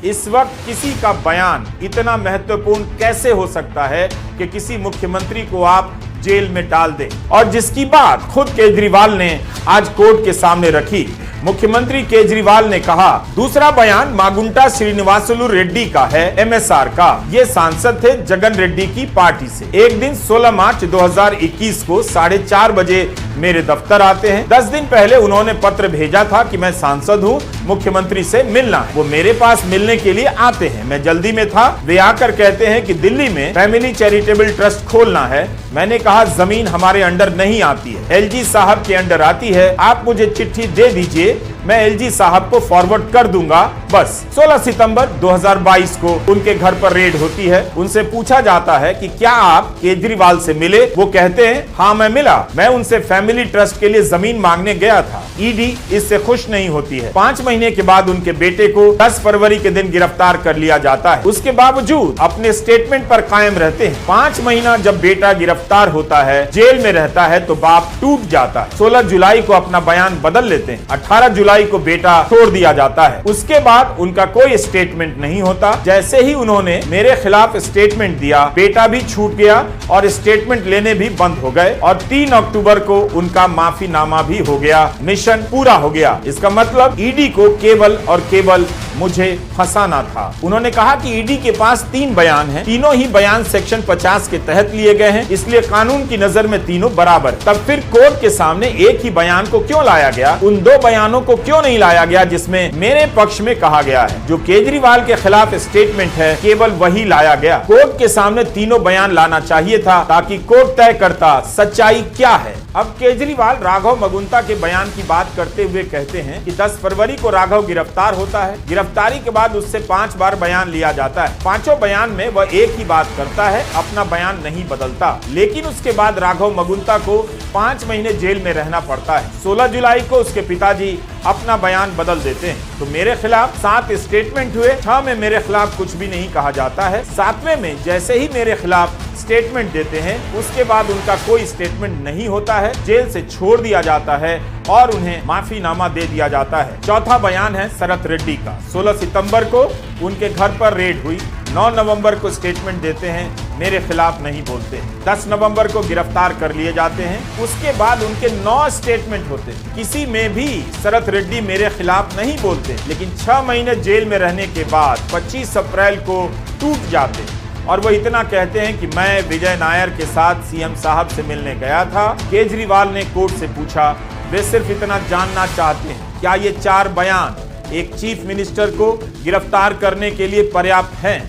इस वक्त किसी का बयान इतना महत्वपूर्ण कैसे हो सकता है कि किसी मुख्यमंत्री को आप जेल में डाल दें, और जिसकी बात खुद केजरीवाल ने आज कोर्ट के सामने रखी। मुख्यमंत्री केजरीवाल ने कहा, दूसरा बयान मागुंटा श्रीनिवासुलु रेड्डी का है, एमएसआर का। ये सांसद थे जगन रेड्डी की पार्टी से। एक दिन 16 मार्च 2021 को 4:30 बजे मेरे दफ्तर आते हैं। 10 दिन पहले उन्होंने पत्र भेजा था कि मैं सांसद हूँ, मुख्यमंत्री से मिलना है। वो मेरे पास मिलने के लिए आते हैं। मैं जल्दी में था। वे आकर कहते हैं कि दिल्ली में फैमिली चैरिटेबल ट्रस्ट खोलना है। मैंने कहा जमीन हमारे अंडर नहीं आती है, एलजी साहब के अंडर आती है। आप मुझे चिट्ठी दे दीजिए, मैं एलजी साहब को फॉरवर्ड कर दूंगा बस। 16 सितंबर 2022 को उनके घर पर रेड होती है। उनसे पूछा जाता है कि क्या आप केजरीवाल से मिले? वो कहते हैं हाँ मैं मिला। मैं उनसे फैमिली ट्रस्ट के लिए जमीन मांगने गया था। ईडी इससे खुश नहीं होती है। 5 महीने के बाद उनके बेटे को 10 फरवरी के दिन गिरफ्तार कर लिया जाता है। उसके बावजूद अपने स्टेटमेंट पर कायम रहते हैं। 5 महीना जब बेटा गिरफ्तार होता है, जेल में रहता है, तो बाप टूट जाता है। 16 जुलाई को अपना बयान बदल लेते हैं। 18 जुलाई को बेटा छोड़ दिया जाता है। उसके बाद उनका कोई स्टेटमेंट नहीं होता। जैसे ही उन्होंने मेरे खिलाफ स्टेटमेंट दिया, बेटा भी छूट गया और स्टेटमेंट लेने भी बंद हो गए, और 3 अक्टूबर को उनका माफीनामा भी हो गया। मिशन पूरा हो गया। इसका मतलब ईडी को केवल और केवल मुझे फंसाना था। उन्होंने कहा कि ईडी के पास 3 बयान हैं, तीनों ही बयान सेक्शन 50 के तहत लिए गए हैं, इसलिए कानून की नजर में तीनों बराबर। तब फिर कोर्ट के सामने एक ही बयान को क्यों लाया गया? उन 2 बयानों को क्यों नहीं लाया गया जिसमें मेरे पक्ष में कहा गया है? जो केजरीवाल के खिलाफ स्टेटमेंट है, केवल वही लाया गया। कोर्ट के सामने तीनों बयान लाना चाहिए था, ताकि कोर्ट तय करता सच्चाई क्या है। अब केजरीवाल राघव मगुंता के बयान की बात करते हुए कहते हैं कि 10 फरवरी को राघव गिरफ्तार होता है। गिरफ्तारी के बाद उससे 5 बार बयान लिया जाता है। 5 बयान में वह एक ही बात करता है, अपना बयान नहीं बदलता। लेकिन उसके बाद राघव मगुंता को 5 महीने जेल में रहना पड़ता है। 16 जुलाई को उसके पिताजी अपना बयान बदल देते हैं। तो मेरे खिलाफ 7 स्टेटमेंट हुए। 6 में मेरे खिलाफ कुछ भी नहीं कहा जाता है। 7वें में जैसे ही मेरे खिलाफ स्टेटमेंट देते हैं, उसके बाद उनका कोई स्टेटमेंट नहीं होता है। जेल से छोड़ दिया जाता है और उन्हें माफीनामा दे दिया जाता है। चौथा बयान है शरत रेड्डी का। 16 सितंबर को उनके घर पर रेड हुई। 9 नवंबर को स्टेटमेंट देते हैं, मेरे खिलाफ नहीं बोलते। 10 नवंबर को गिरफ्तार कर लिए जाते हैं। उसके बाद उनके 9 स्टेटमेंट होते हैं। किसी में भी शरत रेड्डी मेरे खिलाफ नहीं बोलते। लेकिन 6 महीने जेल में रहने के बाद 25 अप्रैल को टूट जाते हैं, और वो इतना कहते हैं कि मैं विजय नायर के साथ सीएम साहब से मिलने गया था। केजरीवाल ने कोर्ट से पूछा, वे सिर्फ इतना जानना चाहते हैं, क्या ये 4 बयान एक चीफ मिनिस्टर को गिरफ्तार करने के लिए पर्याप्त हैं?